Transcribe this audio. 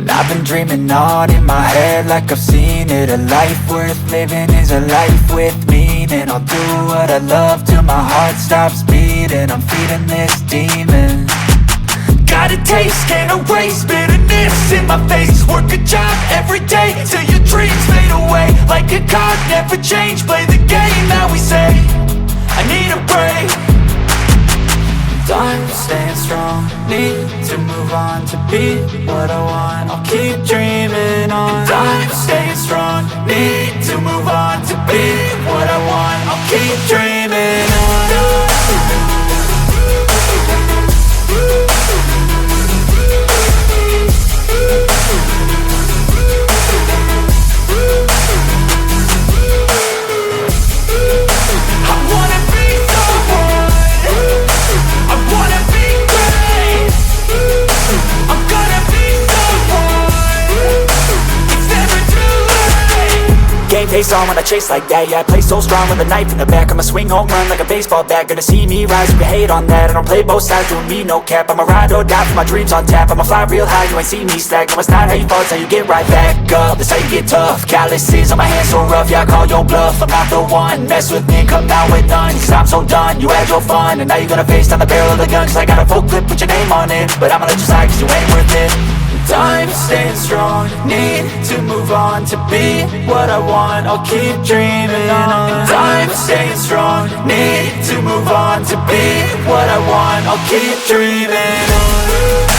I've been dreaming on in my head like I've seen it. A life worth living is a life with meaning. I'll do what I love till my heart stops beating. I'm feeding this demon. Got a taste, can't erase bitterness in my face. Work a job every day till your dreams fade away. Like a card, never change, play the game that we say. I need a break. I'm staying strong, need to move on to be what I want. I'll keep dreaming on. I'm staying strong, need to move on to be what I want. I'll keep dreaming on. Game face on when I chase like that. Yeah, I play so strong with a knife in the back. I'ma swing home run like a baseball bat. Gonna see me rise, you can hate on that. I don't play both sides, doing me no cap. I'ma ride or die for my dreams on tap. I'ma fly real high, you ain't see me slack. No, it's not how you fall, it's how you get right back up. That's how you get tough. Calluses on my hands so rough, yeah, I call your bluff. I'm not the one, mess with me, come down with none. Cause I'm so done, you had your fun. And now you're gonna face down the barrel of the gun. Cause I got a full clip, put your name on it. But I'ma let you slide cause you ain't worth it. I'm staying strong, need to move on to be what I want. I'll keep dreaming on. I'm staying strong, need to move on to be what I want. I'll keep dreaming on.